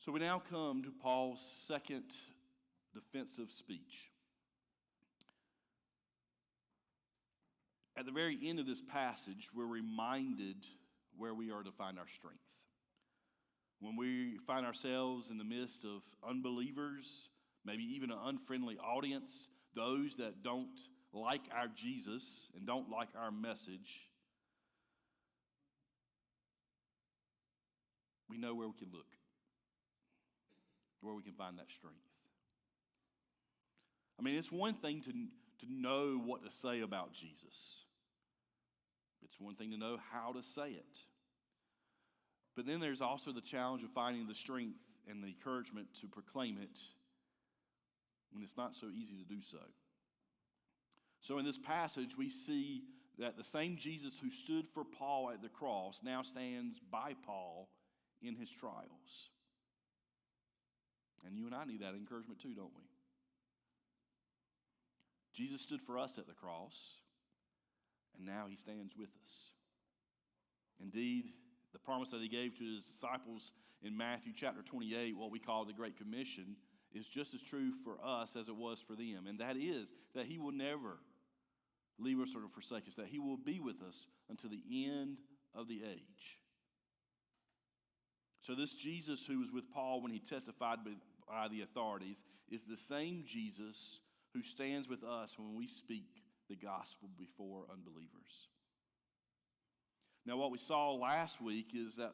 So we now come to Paul's second defensive speech. At the very end of this passage, we're reminded where we are to find our strength. When we find ourselves in the midst of unbelievers, maybe even an unfriendly audience, those that don't like our Jesus and don't like our message, we know where we can look, where we can find that strength. I mean, it's one thing to know what to say about Jesus. It's one thing to know how to say it. But then there's also the challenge of finding the strength and the encouragement to proclaim it when it's not so easy to do so. So in this passage, we see that the same Jesus who stood for Paul at the cross now stands by Paul in his trials. And you and I need that encouragement too, don't we? Jesus stood for us at the cross, and now he stands with us. Indeed, the promise that he gave to his disciples in Matthew chapter 28, what we call the Great Commission, is just as true for us as it was for them. And that is that he will never leave us or forsake us, that he will be with us until the end of the age. So this Jesus who was with Paul when he testified by the authorities is the same Jesus who stands with us when we speak the gospel before unbelievers. Now, what we saw last week is that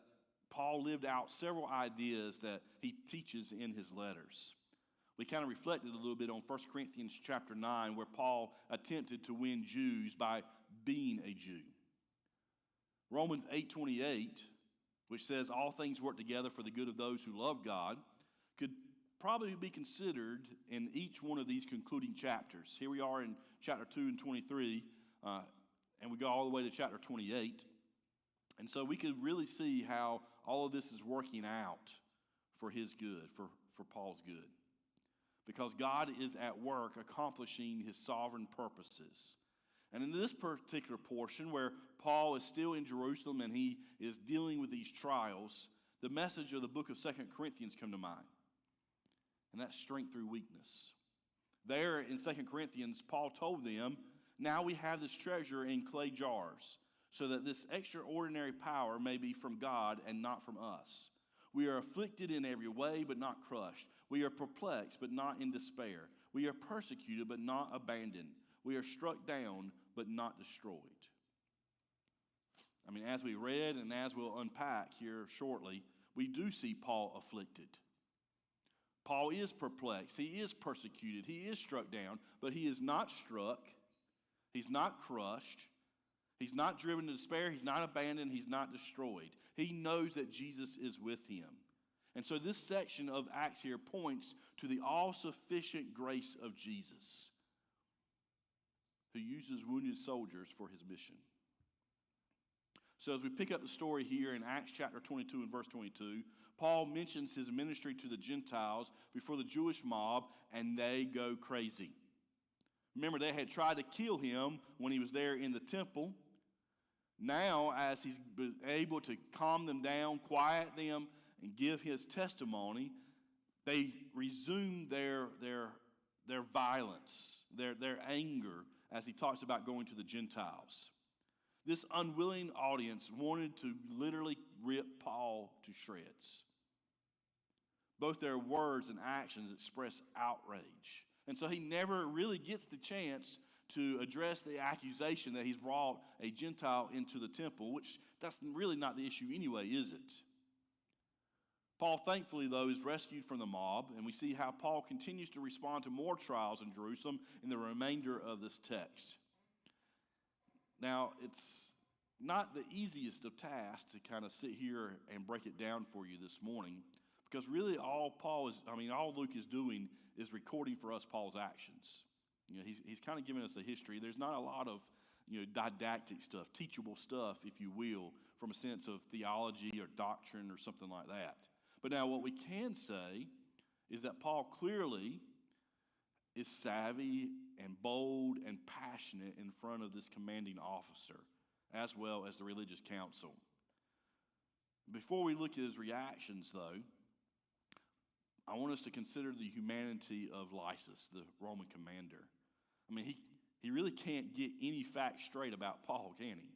Paul lived out several ideas that he teaches in his letters. We kind of reflected a little bit on 1 Corinthians chapter 9, where Paul attempted to win Jews by being a Jew. Romans 8:28, which says all things work together for the good of those who love God, could probably be considered in each one of these concluding chapters. Here we are in chapter 2 and 23, and we go all the way to chapter 28. And so we could really see how all of this is working out for his good, for Paul's good. Because God is at work accomplishing his sovereign purposes. And in this particular portion where Paul is still in Jerusalem and he is dealing with these trials, the message of the book of 2 Corinthians come to mind. And that's strength through weakness. There in 2 Corinthians, Paul told them, now we have this treasure in clay jars, so that this extraordinary power may be from God and not from us. We are afflicted in every way, but not crushed. We are perplexed, but not in despair. We are persecuted, but not abandoned. We are struck down, but not destroyed. I mean, as we read and as we'll unpack here shortly, we do see Paul afflicted. Paul is perplexed. He is persecuted. He is struck down, but he is not struck. He's not crushed. He's not driven to despair. He's not abandoned. He's not destroyed. He knows that Jesus is with him. And so this section of Acts here points to the all-sufficient grace of Jesus, who uses wounded soldiers for his mission. So as we pick up the story here in Acts chapter 22 and verse 22, Paul mentions his ministry to the Gentiles before the Jewish mob, and they go crazy. Remember, they had tried to kill him when he was there in the temple. Now, as he's been able to calm them down, quiet them, and give his testimony, they resume their violence, their anger, as he talks about going to the Gentiles. This unwilling audience wanted to literally rip Paul to shreds. Both their words and actions express outrage. And so he never really gets the chance to address the accusation that he's brought a Gentile into the temple, which that's really not the issue anyway, is it? Paul, thankfully, though, is rescued from the mob, and we see how Paul continues to respond to more trials in Jerusalem in the remainder of this text. Now, it's not the easiest of tasks to kind of sit here and break it down for you this morning, because really all Luke is doing is recording for us Paul's actions. You know, he's kind of giving us a history. There's not a lot of didactic stuff, teachable stuff, if you will, from a sense of theology or doctrine or something like that. But now what we can say is that Paul clearly is savvy and bold and passionate in front of this commanding officer, as well as the religious council. Before we look at his reactions, though, I want us to consider the humanity of Lysias, the Roman commander. I mean, he really can't get any facts straight about Paul, can he?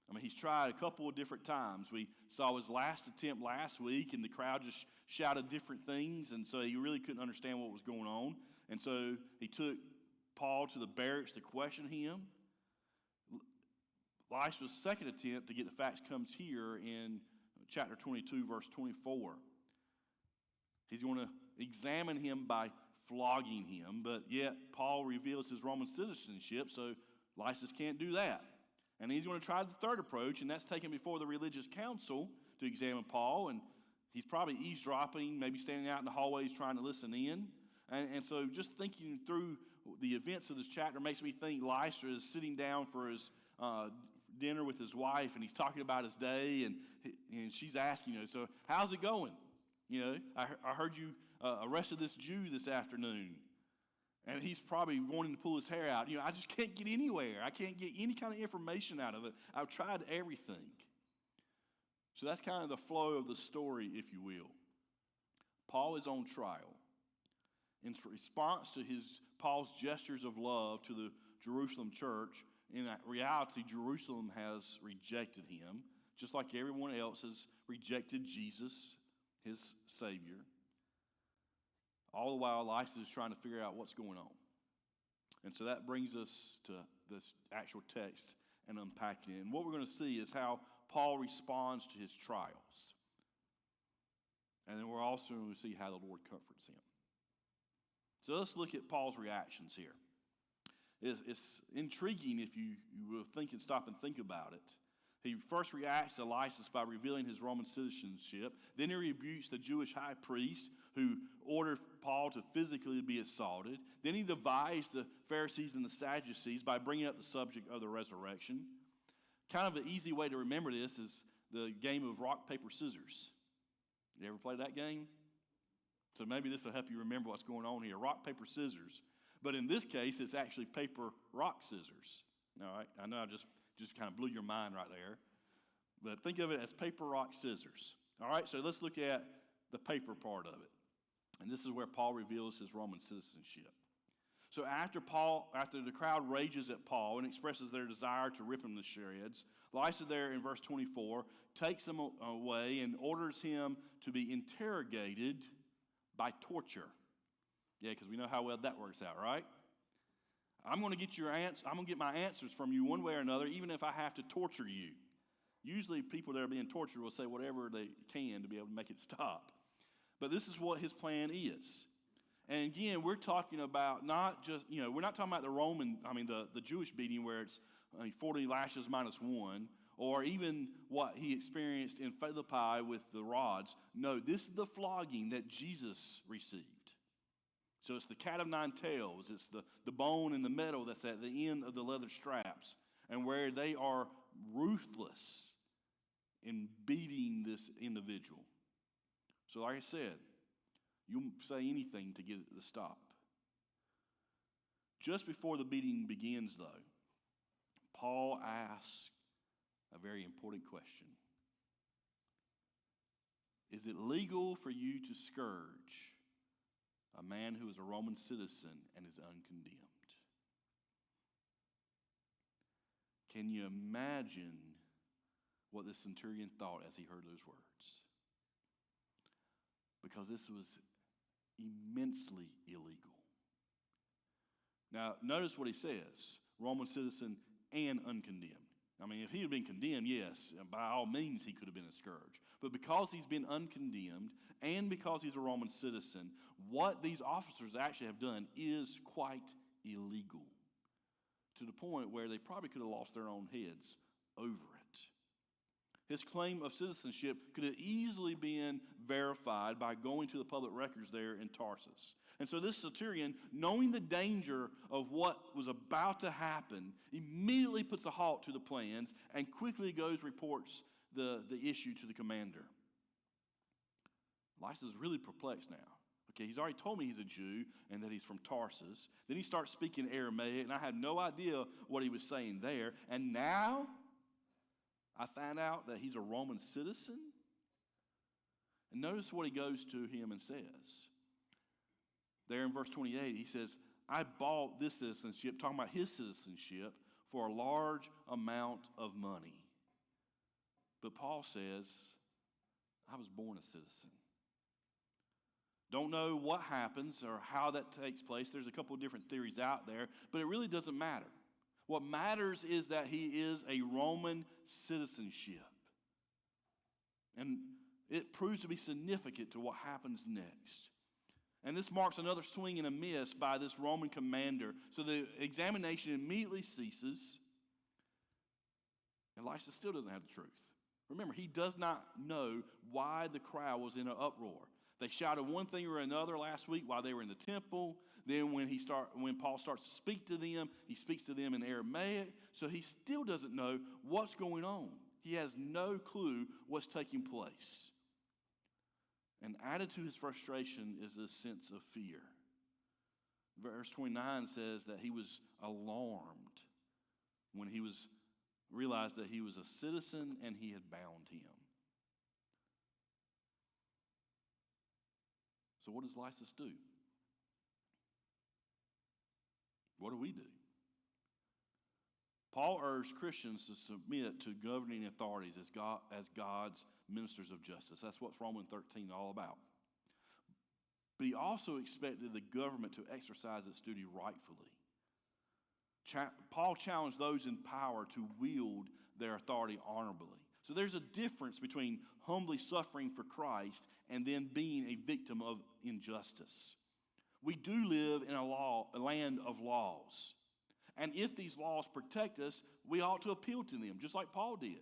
I mean, he's tried a couple of different times. We saw his last attempt last week, and the crowd just shouted different things, and so he really couldn't understand what was going on. And so he took Paul to the barracks to question him. Lysias' second attempt to get the facts comes here in chapter 22, verse 24. He's going to examine him by flogging him, but yet Paul reveals his Roman citizenship, so Lysias can't do that. And he's going to try the third approach, and that's taken before the religious council to examine Paul, and he's probably eavesdropping, maybe standing out in the hallways trying to listen in. And so just thinking through the events of this chapter makes me think Lysias is sitting down for his dinner with his wife, and he's talking about his day, and she's asking, so how's it going? I heard you arrested this Jew this afternoon. And he's probably wanting to pull his hair out. I just can't get anywhere. I can't get any kind of information out of it. I've tried everything. So that's kind of the flow of the story, if you will. Paul is on trial. In response to Paul's gestures of love to the Jerusalem church, in reality, Jerusalem has rejected him, just like everyone else has rejected Jesus, his Savior. All the while, Lysias is trying to figure out what's going on. And so that brings us to this actual text and unpacking it. And what we're going to see is how Paul responds to his trials. And then we're also going to see how the Lord comforts him. So let's look at Paul's reactions here. It's intriguing if you will think and stop and think about it. He first reacts to Lysias by revealing his Roman citizenship. Then he rebukes the Jewish high priest who ordered Paul to physically be assaulted. Then he divides the Pharisees and the Sadducees by bringing up the subject of the resurrection. Kind of an easy way to remember this is the game of rock, paper, scissors. You ever play that game? So maybe this will help you remember what's going on here. Rock, paper, scissors. But in this case, it's actually paper, rock, scissors. All right? I know I just kind of blew your mind right there. But think of it as paper, rock, scissors. All right, so let's look at the paper part of it. And this is where Paul reveals his Roman citizenship. So after the crowd rages at Paul and expresses their desire to rip him to shreds, Lysias there in verse 24 takes him away and orders him to be interrogated by torture. Yeah, because we know how well that works out, right? I'm going to get your answer. I'm going to get my answers from you one way or another, even if I have to torture you. Usually people that are being tortured will say whatever they can to be able to make it stop. But this is what his plan is. And again, we're talking about not just, we're not talking about the Jewish beating where it's 40 lashes minus one, or even what he experienced in Philippi with the rods. No, this is the flogging that Jesus received. So it's the cat of nine tails. It's the bone and the metal that's at the end of the leather straps, and where they are ruthless in beating this individual. So like I said, you'll say anything to get it to stop. Just before the beating begins, though, Paul asks a very important question. Is it legal for you to scourge a man who is a Roman citizen and is uncondemned? Can you imagine what the centurion thought as he heard those words? Because this was immensely illegal. Now, notice what he says, Roman citizen and uncondemned. I mean, if he had been condemned, yes, by all means he could have been a scourge. But because he's been uncondemned and because he's a Roman citizen, what these officers actually have done is quite illegal, to the point where they probably could have lost their own heads over it. His claim of citizenship could have easily been verified by going to the public records there in Tarsus. And so this centurion, knowing the danger of what was about to happen, immediately puts a halt to the plans and quickly reports the issue to the commander. Lysias is really perplexed now. Okay, he's already told me he's a Jew and that he's from Tarsus. Then he starts speaking Aramaic, and I had no idea what he was saying there. And now I find out that he's a Roman citizen. And notice what he goes to him and says. There in verse 28, he says, I bought this citizenship, talking about his citizenship, for a large amount of money. But Paul says, I was born a citizen. Don't know what happens or how that takes place. There's a couple of different theories out there, but it really doesn't matter. What matters is that he is a Roman citizenship. And it proves to be significant to what happens next. And this marks another swing and a miss by this Roman commander. So the examination immediately ceases. And Lysias still doesn't have the truth. Remember, he does not know why the crowd was in an uproar. They shouted one thing or another last week while they were in the temple. Then when Paul starts to speak to them, he speaks to them in Aramaic. So he still doesn't know what's going on. He has no clue what's taking place. And added to his frustration is this sense of fear. Verse 29 says that he was alarmed when he realized that he was a citizen and he had bound him. So what does Lysias do? What do we do? Paul urged Christians to submit to governing authorities as God's ministers of justice. That's what Romans 13 is all about. But he also expected the government to exercise its duty rightfully. Paul challenged those in power to wield their authority honorably. So there's a difference between humbly suffering for Christ and then being a victim of injustice. We do live in a land of laws. And if these laws protect us, we ought to appeal to them, just like Paul did.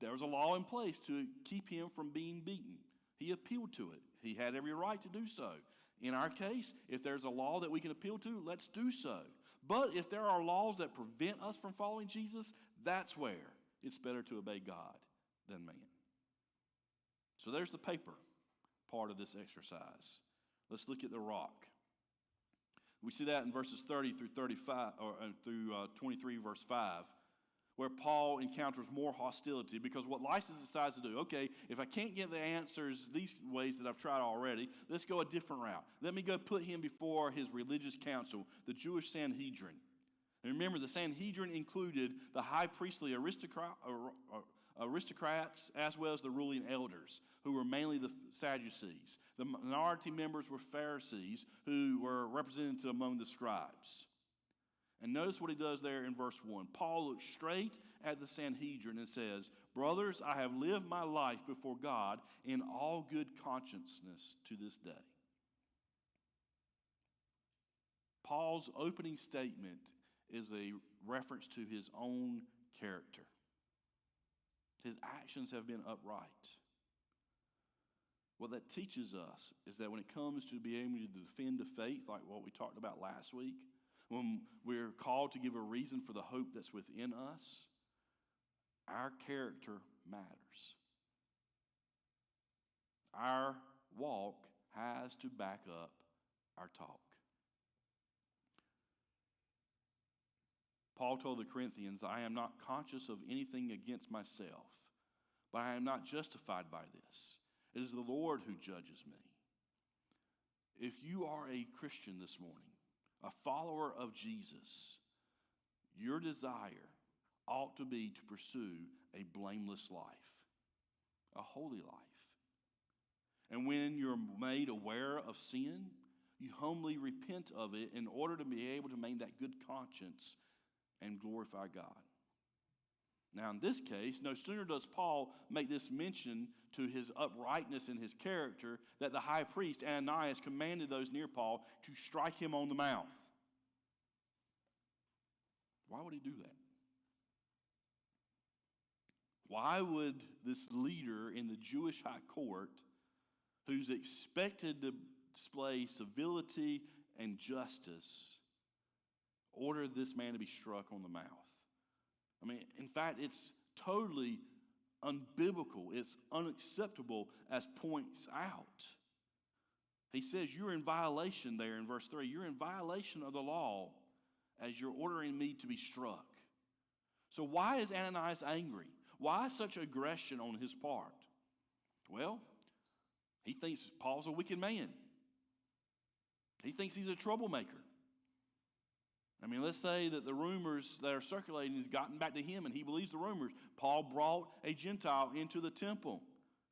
There was a law in place to keep him from being beaten. He appealed to it. He had every right to do so. In our case, if there's a law that we can appeal to, let's do so. But if there are laws that prevent us from following Jesus, that's where it's better to obey God than man. So there's the paper part of this exercise. Let's look at the rock. We see that in verses 30 through 35, or through 23, verse 5, where Paul encounters more hostility because what Lysias decides to do, okay, if I can't get the answers these ways that I've tried already, let's go a different route. Let me go put him before his religious council, the Jewish Sanhedrin. And remember, the Sanhedrin included the high priestly aristocrats as well as the ruling elders, who were mainly the Sadducees. The minority members were Pharisees, who were represented among the scribes. And notice what he does there in verse 1. Paul looks straight at the Sanhedrin and says, "Brothers, I have lived my life before God in all good consciousness to this day." Paul's opening statement is a reference to his own character. His actions have been upright. What that teaches us is that when it comes to being able to defend the faith, like what we talked about last week, when we're called to give a reason for the hope that's within us, our character matters. Our walk has to back up our talk. Paul told the Corinthians, "I am not conscious of anything against myself, but I am not justified by this. It is the Lord who judges me." If you are a Christian this morning, a follower of Jesus, your desire ought to be to pursue a blameless life, a holy life. And when you're made aware of sin, you humbly repent of it in order to be able to maintain that good conscience and glorify God. Now, in this case, no sooner does Paul make this mention to his uprightness in his character that the high priest, Ananias, commanded those near Paul to strike him on the mouth. Why would he do that? Why would this leader in the Jewish high court, who's expected to display civility and justice, order this man to be struck on the mouth? I mean, in fact, it's totally unbiblical. It's unacceptable as points out. He says you're in violation there in verse 3. You're in violation of the law as you're ordering me to be struck. So why is Ananias angry? Why such aggression on his part? Well, He thinks Paul's a wicked man. He thinks he's a troublemaker. I mean, let's say that the rumors that are circulating has gotten back to him and he believes the rumors. Paul brought a Gentile into the temple.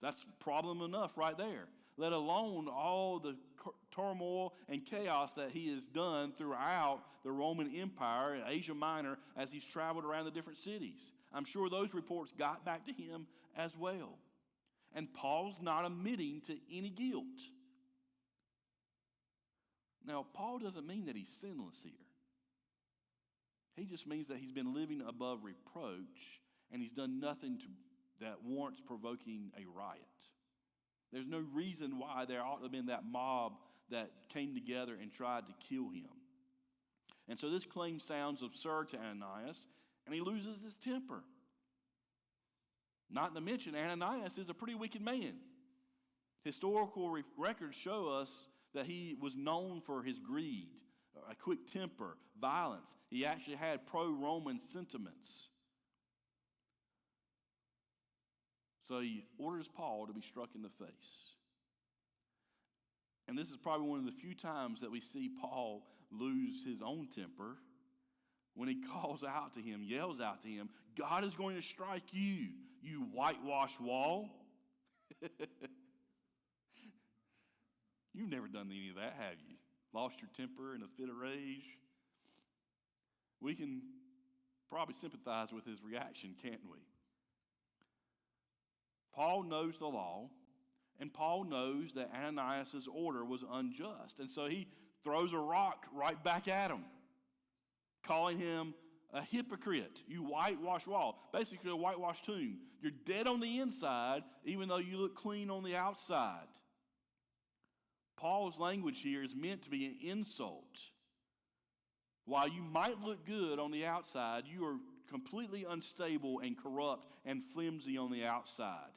That's problem enough right there. Let alone all the turmoil and chaos that he has done throughout the Roman Empire and Asia Minor as he's traveled around the different cities. I'm sure those reports got back to him as well. And Paul's not admitting to any guilt. Now, Paul doesn't mean that he's sinless here. He just means that he's been living above reproach and he's done nothing that warrants provoking a riot. There's no reason why there ought to have been that mob that came together and tried to kill him. And so this claim sounds absurd to Ananias, and he loses his temper. Not to mention, Ananias is a pretty wicked man. Historical records show us that he was known for his greed, a quick temper, violence. He actually had pro-Roman sentiments. So he orders Paul to be struck in the face. And this is probably one of the few times that we see Paul lose his own temper when he calls out to him, yells out to him, God is going to strike you, you whitewashed wall. You've never done any of that, have you? Lost your temper in a fit of rage? We can probably sympathize with his reaction, can't we? Paul knows the law, and Paul knows that Ananias' order was unjust. And so he throws a rock right back at him, calling him a hypocrite. You whitewashed wall. Basically a whitewashed tomb. You're dead on the inside, even though you look clean on the outside. Paul's language here is meant to be an insult. While you might look good on the outside, you are completely unstable and corrupt and flimsy on the outside.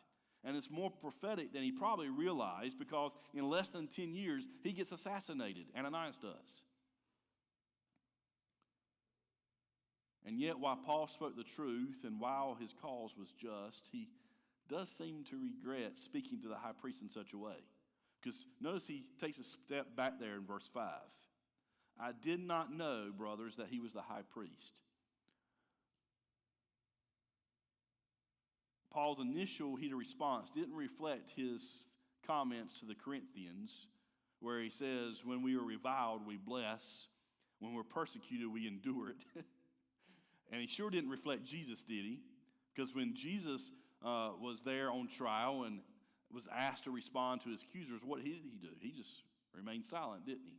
And it's more prophetic than he probably realized, because in less than 10 years, he gets assassinated. Ananias does. And yet, while Paul spoke the truth and while his cause was just, he does seem to regret speaking to the high priest in such a way. Because notice he takes a step back there in verse 5. I did not know, brothers, that he was the high priest. Paul's initial heated response didn't reflect his comments to the Corinthians, where he says, when we are reviled, we bless. When we're persecuted, we endure it. And he sure didn't reflect Jesus, did he? Because when Jesus was there on trial and was asked to respond to his accusers, what did he do? He just remained silent, didn't he?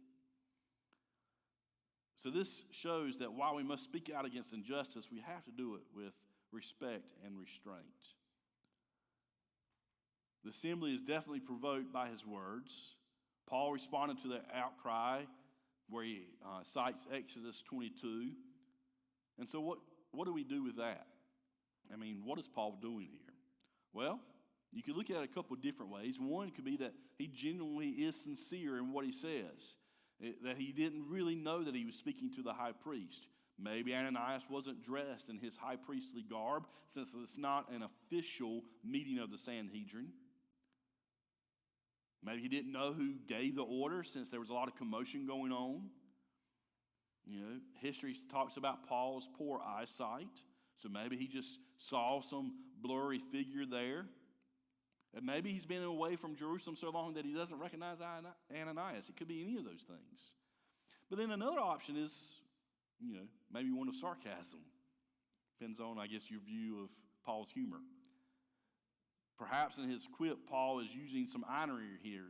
So this shows that while we must speak out against injustice, we have to do it with respect and restraint. The assembly is definitely provoked by his words. Paul responded to the outcry where he cites Exodus 22. And so what do we do with that? I mean, what is Paul doing here? Well, you could look at it a couple of different ways. One could be that he genuinely is sincere in what he says, that he didn't really know that he was speaking to the high priest. Maybe Ananias wasn't dressed in his high priestly garb, since it's not an official meeting of the Sanhedrin. Maybe he didn't know who gave the order, since there was a lot of commotion going on. You know, history talks about Paul's poor eyesight, so maybe he just saw some blurry figure there. And maybe he's been away from Jerusalem so long that he doesn't recognize Ananias. It could be any of those things. But then another option is, maybe one of sarcasm. Depends on, I guess, your view of Paul's humor. Perhaps in his quip, Paul is using some irony here,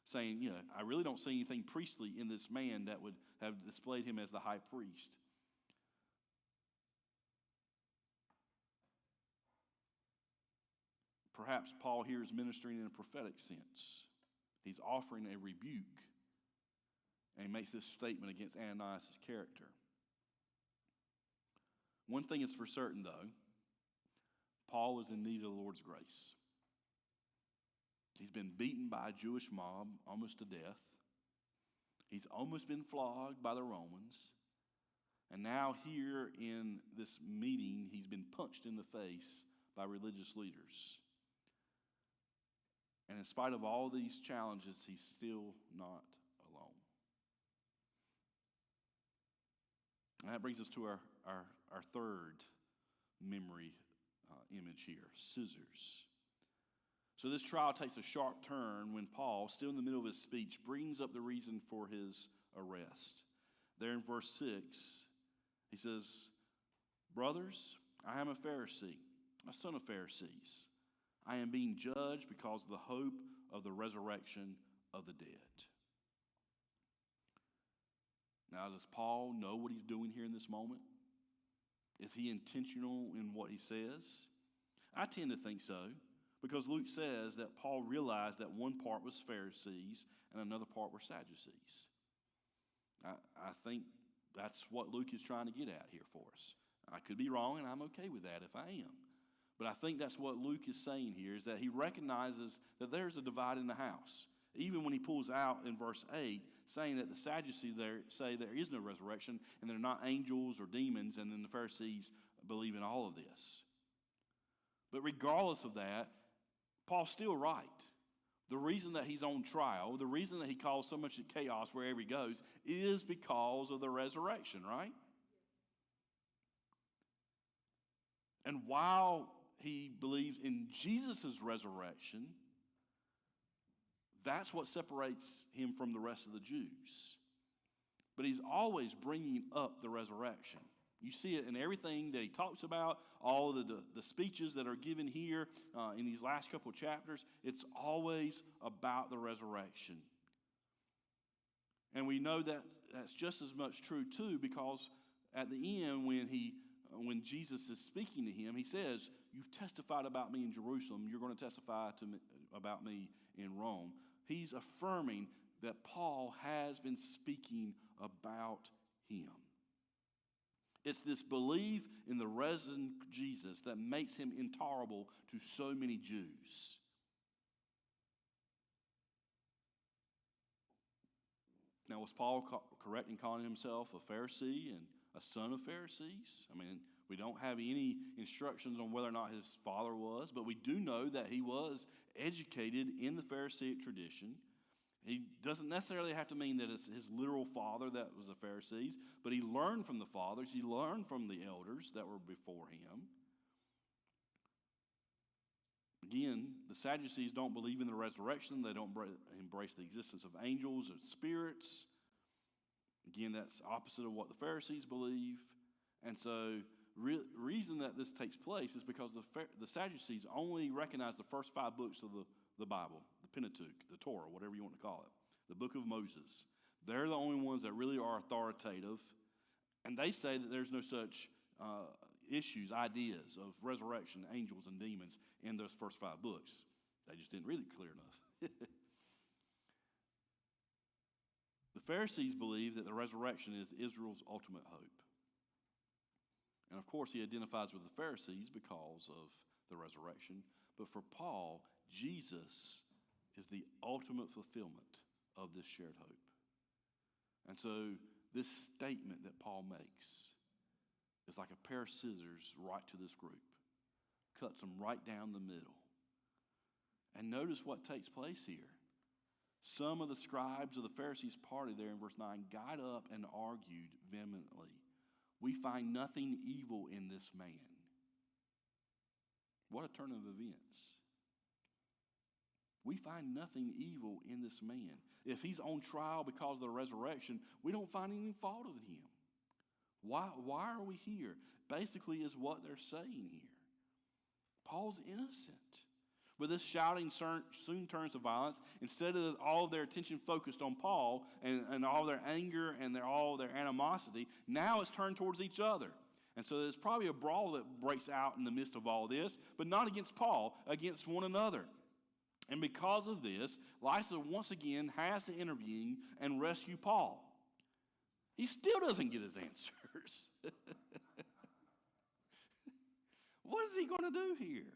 saying, I really don't see anything priestly in this man that would have displayed him as the high priest. Perhaps Paul here is ministering in a prophetic sense. He's offering a rebuke, and he makes this statement against Ananias' character. One thing is for certain, though, Paul is in need of the Lord's grace. He's been beaten by a Jewish mob almost to death. He's almost been flogged by the Romans. And now here in this meeting, he's been punched in the face by religious leaders. And in spite of all these challenges, he's still not alone. And that brings us to our third memory image here, scissors. So this trial takes a sharp turn when Paul, still in the middle of his speech, brings up the reason for his arrest. There in verse 6, he says, "Brothers, I am a Pharisee, a son of Pharisees. I am being judged because of the hope of the resurrection of the dead." Now, does Paul know what he's doing here in this moment? Is he intentional in what he says? I tend to think so, because Luke says that Paul realized that one part was Pharisees and another part were Sadducees. I think that's what Luke is trying to get at here for us. I could be wrong, and I'm okay with that if I am. But I think that's what Luke is saying here, is that he recognizes that there's a divide in the house. Even when he pulls out in verse 8, saying that the Sadducees there say there is no resurrection, and they're not angels or demons, and then the Pharisees believe in all of this. But regardless of that, Paul's still right. The reason that he's on trial, the reason that he caused so much chaos wherever he goes, is because of the resurrection, right? And while he believes in Jesus' resurrection, that's what separates him from the rest of the Jews. But he's always bringing up the resurrection. You see it in everything that he talks about, all the speeches that are given here in these last couple of chapters. It's always about the resurrection. And we know that that's just as much true, too, because at the end, when Jesus is speaking to him, he says, "You've testified about me in Jerusalem. You're going to testify about me in Rome." He's affirming that Paul has been speaking about him. It's this belief in the risen Jesus that makes him intolerable to so many Jews. Now, was Paul correct in calling himself a Pharisee and a son of Pharisees? I mean, we don't have any instructions on whether or not his father was, but we do know that he was educated in the Pharisaic tradition. He doesn't necessarily have to mean that it's his literal father that was a Pharisee, but he learned from the fathers, he learned from the elders that were before him. Again, the Sadducees don't believe in the resurrection. They don't embrace the existence of angels or spirits. Again, that's opposite of what the Pharisees believe. And so reason that this takes place is because the Sadducees only recognize the first 5 books of the Bible, the Pentateuch, the Torah, whatever you want to call it, the book of Moses. They're the only ones that really are authoritative, and they say that there's no such issues, ideas of resurrection, angels, and demons in those first 5 books. They just didn't read it clear enough. The Pharisees believe that the resurrection is Israel's ultimate hope. And of course, he identifies with the Pharisees because of the resurrection. But for Paul, Jesus is the ultimate fulfillment of this shared hope. And so this statement that Paul makes is like a pair of scissors right to this group. Cuts them right down the middle. And notice what takes place here. Some of the scribes of the Pharisees' party there in verse 9 got up and argued vehemently. "We find nothing evil in this man." What a turn of events. We find nothing evil in this man. If he's on trial because of the resurrection, we don't find any fault in him. Why are we here? Basically is what they're saying here. Paul's innocent. But this shouting soon turns to violence. Instead of all of their attention focused on Paul and all their anger and all their animosity, now it's turned towards each other. And so there's probably a brawl that breaks out in the midst of all this, but not against Paul, against one another. And because of this, Lysa once again has to intervene and rescue Paul. He still doesn't get his answers. What is he going to do here?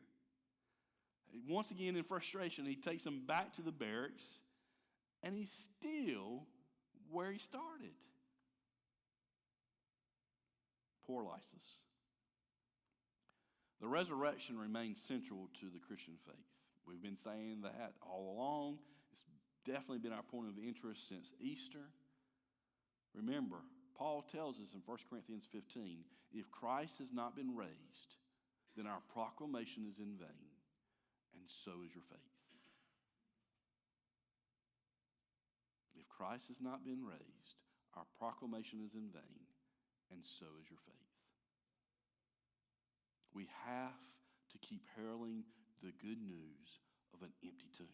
Once again, in frustration, he takes him back to the barracks, and he's still where he started. Poor Lysis. The resurrection remains central to the Christian faith. We've been saying that all along. It's definitely been our point of interest since Easter. Remember, Paul tells us in 1 Corinthians 15, if Christ has not been raised, then our proclamation is in vain, and so is your faith. If Christ has not been raised, our proclamation is in vain, and so is your faith. We have to keep heralding the good news of an empty tomb.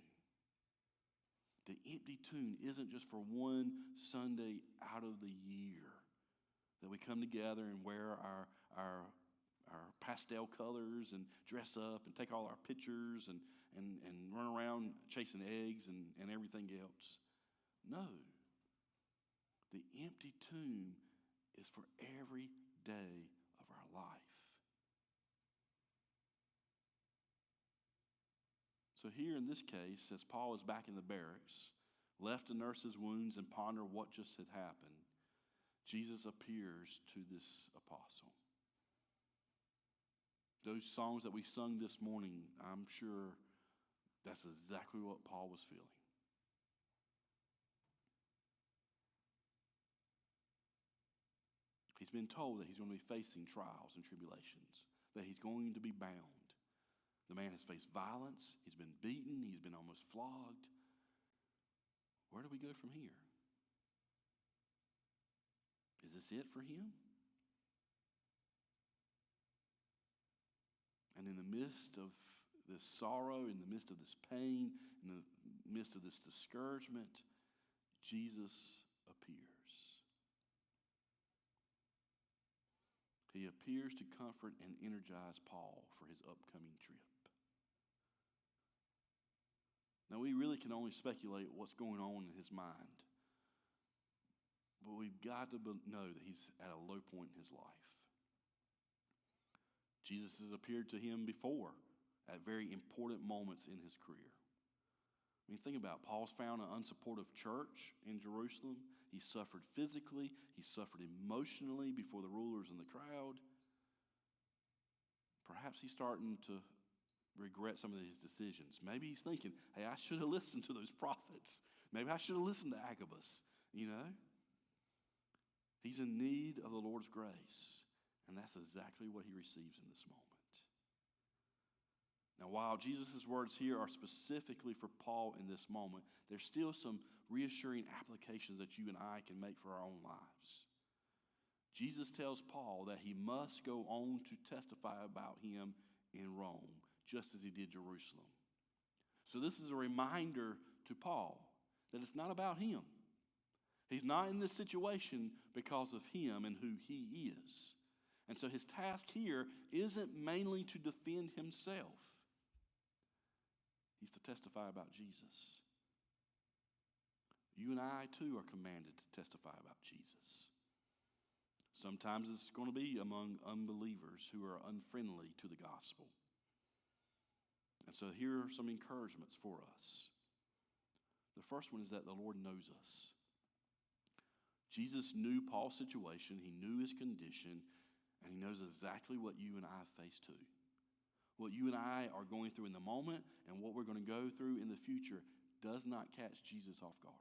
The empty tomb isn't just for one Sunday out of the year that we come together and wear our pastel colors and dress up and take all our pictures and run around chasing eggs and everything else. No. The empty tomb is for every day of our life. So here in this case, as Paul is back in the barracks, left to nurse his wounds and ponder what just had happened, Jesus appears to this apostle. Those songs that we sung this morning, I'm sure that's exactly what Paul was feeling. He's been told that he's going to be facing trials and tribulations, that he's going to be bound. The man has faced violence. He's been beaten. He's been almost flogged. Where do we go from here? Is this it for him? And in the midst of this sorrow, in the midst of this pain, in the midst of this discouragement, Jesus appears. He appears to comfort and energize Paul for his upcoming trip. Now, we really can only speculate what's going on in his mind. But we've got to know that he's at a low point in his life. Jesus has appeared to him before at very important moments in his career. I mean, think about it. Paul's found an unsupportive church in Jerusalem. He suffered physically. He suffered emotionally before the rulers and the crowd. Perhaps he's starting to regret some of his decisions. Maybe he's thinking, hey, I should have listened to those prophets. Maybe I should have listened to Agabus, He's in need of the Lord's grace, and that's exactly what he receives in this moment. Now, while Jesus' words here are specifically for Paul in this moment, there's still some reassuring applications that you and I can make for our own lives. Jesus tells Paul that he must go on to testify about him in Rome, just as he did Jerusalem. So this is a reminder to Paul that it's not about him. He's not in this situation because of him and who he is. And so his task here isn't mainly to defend himself. He's to testify about Jesus. You and I, too, are commanded to testify about Jesus. Sometimes it's going to be among unbelievers who are unfriendly to the gospel. And so here are some encouragements for us. The first one is that the Lord knows us. Jesus knew Paul's situation, he knew his condition, and he knows exactly what you and I face too. What you and I are going through in the moment and what we're going to go through in the future does not catch Jesus off guard.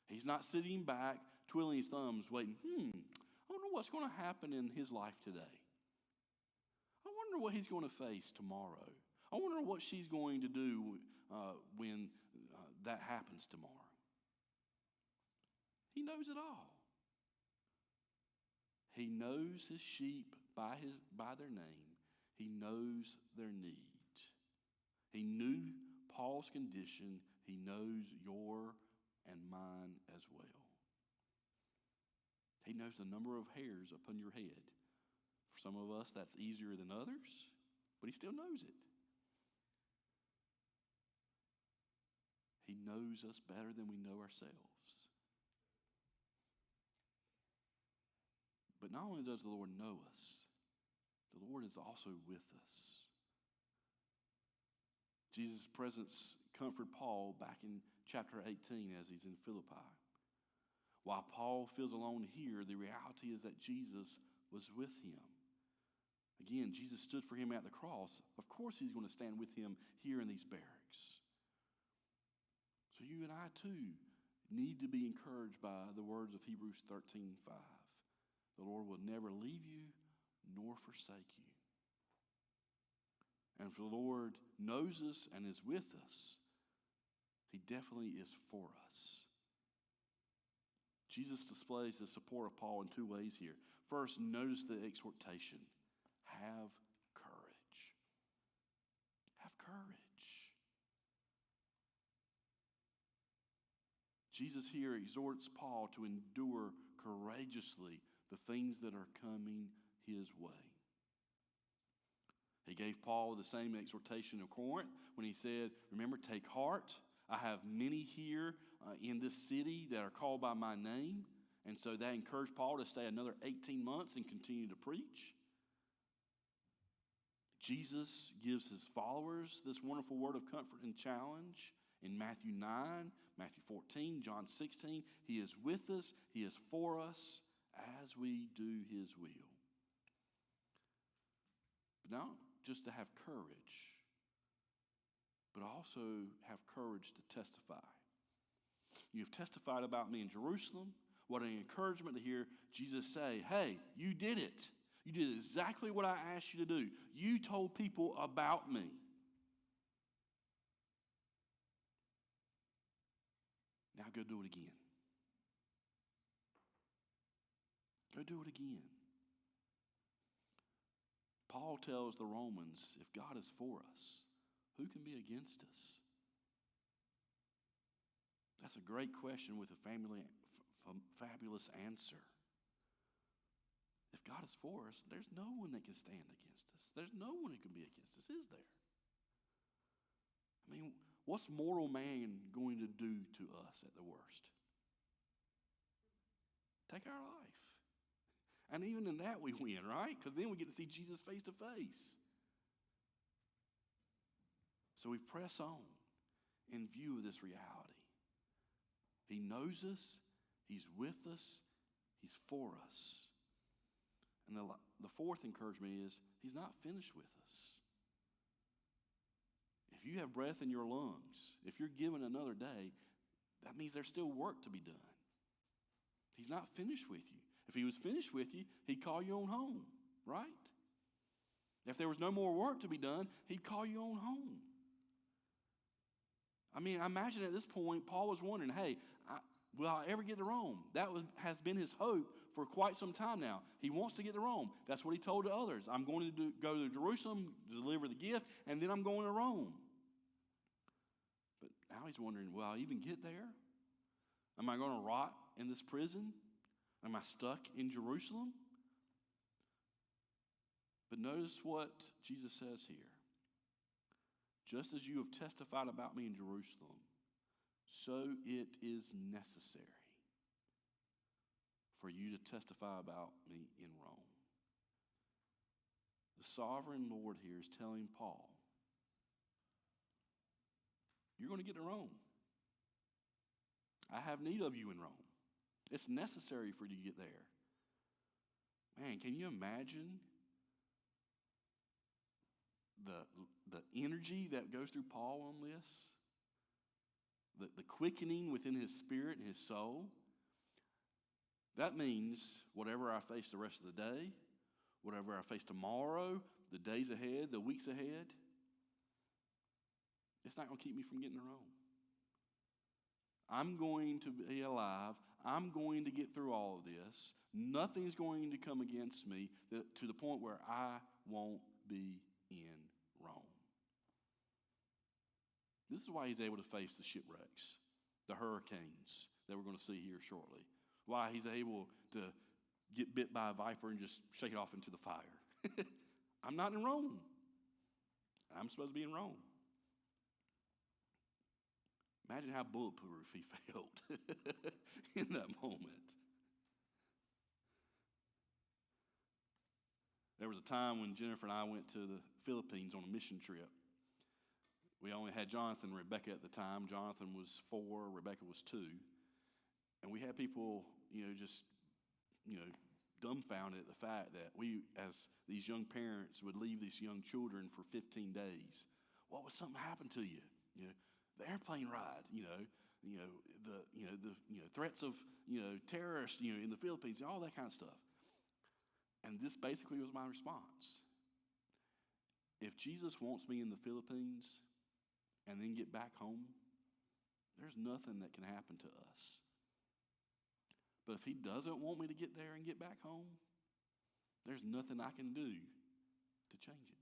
He's not sitting back, twiddling his thumbs, waiting, I wonder what's going to happen in his life today. I wonder what he's going to face tomorrow. I wonder what she's going to do when that happens tomorrow. He knows it all. He knows his sheep by their name. He knows their need. He knew Paul's condition. He knows your and mine as well. He knows the number of hairs upon your head. For some of us, that's easier than others, but he still knows it. He knows us better than we know ourselves. But not only does the Lord know us, the Lord is also with us. Jesus' presence comforted Paul back in chapter 18 as he's in Philippi. While Paul feels alone here, the reality is that Jesus was with him. Again, Jesus stood for him at the cross. Of course he's going to stand with him here in these barracks. So you and I too need to be encouraged by the words of Hebrews 13:5. The Lord will never leave you nor forsake you. And if the Lord knows us and is with us, he definitely is for us. Jesus displays the support of Paul in two ways here. First, notice the exhortation. Have courage. Have courage. Jesus here exhorts Paul to endure courageously the things that are coming his way. He gave Paul the same exhortation of Corinth when he said, remember, take heart. I have many here in this city that are called by my name. And so that encouraged Paul to stay another 18 months and continue to preach. Jesus gives his followers this wonderful word of comfort and challenge in Matthew 9, Matthew 14, John 16. He is with us. He is for us as we do his will. But not just to have courage, but also have courage to testify. You've testified about me in Jerusalem. What an encouragement to hear Jesus say, hey, you did it. You did exactly what I asked you to do. You told people about me. Now go do it again. Go do it again. Paul tells the Romans, if God is for us, who can be against us? That's a great question with a fabulous answer. If God is for us, there's no one that can stand against us. There's no one who can be against us, is there? I mean, what's mortal man going to do to us at the worst? Take our life. And even in that we win, right? Because then we get to see Jesus face to face. So we press on in view of this reality. He knows us. He's with us. He's for us. And the fourth encouragement is he's not finished with us. If you have breath in your lungs, if you're given another day, that means there's still work to be done. He's not finished with you. If he was finished with you, he'd call you on home, right? If there was no more work to be done, he'd call you on home. I mean, I imagine at this point, Paul was wondering, hey, will I ever get to Rome? That has been his hope for quite some time now. He wants to get to Rome. That's what he told the others. I'm going to go to Jerusalem, deliver the gift, and then I'm going to Rome. But now he's wondering, will I even get there? Am I going to rot in this prison? Am I stuck in Jerusalem? But notice what Jesus says here. Just as you have testified about me in Jerusalem, so it is necessary for you to testify about me in Rome. The sovereign Lord here is telling Paul, you're going to get to Rome. I have need of you in Rome. It's necessary for you to get there. Man, can you imagine the energy that goes through Paul on this? The quickening within his spirit and his soul? That means whatever I face the rest of the day, whatever I face tomorrow, the days ahead, the weeks ahead, it's not going to keep me from getting to Rome. I'm going to be alive. I'm going to get through all of this. Nothing's going to come against me to the point where I won't be in Rome. This is why he's able to face the shipwrecks, the hurricanes that we're going to see here shortly. Why he's able to get bit by a viper and just shake it off into the fire. I'm not in Rome. I'm supposed to be in Rome. Imagine how bulletproof he felt in that moment. There was a time when Jennifer and I went to the Philippines on a mission trip. We only had Jonathan and Rebecca at the time. Jonathan was 4, Rebecca was 2. And we had people, just, dumbfounded at the fact that we, as these young parents, would leave these young children for 15 days. What would something happen to you? The airplane ride, the threats of, terrorists, in the Philippines, all that kind of stuff. And this basically was my response. If Jesus wants me in the Philippines and then get back home, there's nothing that can happen to us. But if he doesn't want me to get there and get back home, there's nothing I can do to change it.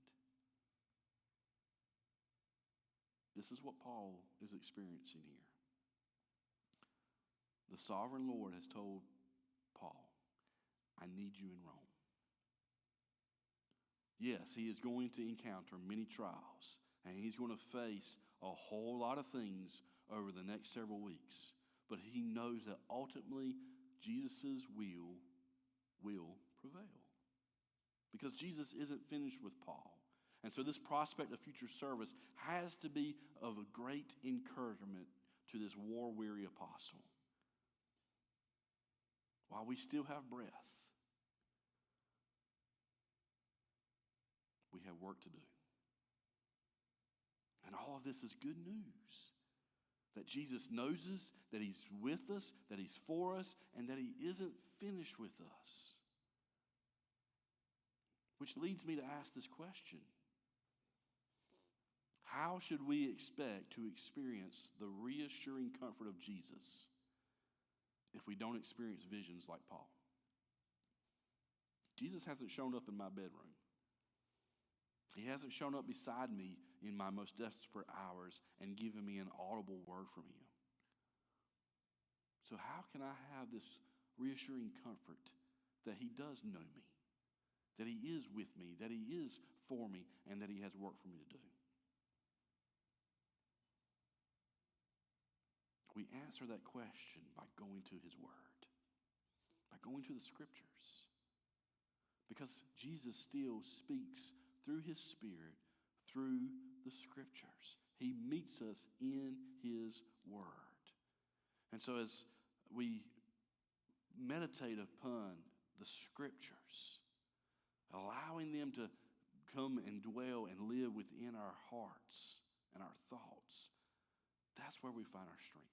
This is what Paul is experiencing here. The sovereign Lord has told Paul, I need you in Rome. Yes, he is going to encounter many trials, and he's going to face a whole lot of things over the next several weeks. But he knows that ultimately Jesus' will prevail. Because Jesus isn't finished with Paul. And so this prospect of future service has to be of a great encouragement to this war-weary apostle. While we still have breath, we have work to do. And all of this is good news. That Jesus knows us, that he's with us, that he's for us, and that he isn't finished with us. Which leads me to ask this question. How should we expect to experience the reassuring comfort of Jesus if we don't experience visions like Paul? Jesus hasn't shown up in my bedroom. He hasn't shown up beside me in my most desperate hours and given me an audible word from him. So how can I have this reassuring comfort that he does know me, that he is with me, that he is for me, and that he has work for me to do? We answer that question by going to his word, by going to the scriptures. Because Jesus still speaks through his Spirit, through the scriptures. He meets us in his word. And so as we meditate upon the scriptures, allowing them to come and dwell and live within our hearts and our thoughts, that's where we find our strength.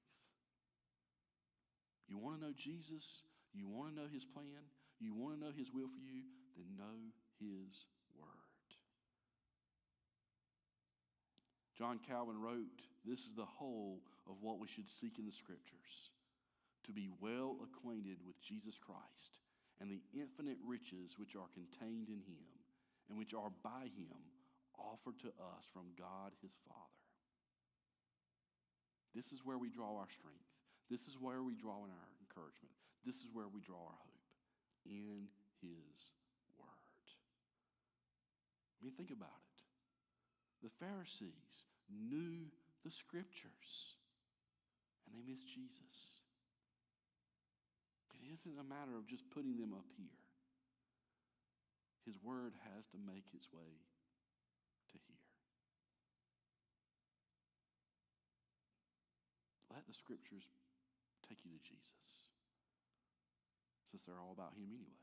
You want to know Jesus? You want to know his plan? You want to know his will for you? Then know his word. John Calvin wrote, this is the whole of what we should seek in the scriptures, to be well acquainted with Jesus Christ and the infinite riches which are contained in him and which are by him offered to us from God his Father. This is where we draw our strength. This is where we draw in our encouragement. This is where we draw our hope, in his word. I mean, think about it. The Pharisees knew the scriptures, and they missed Jesus. It isn't a matter of just putting them up here. His word has to make its way to here. Let the scriptures take you to Jesus, since they're all about him anyway.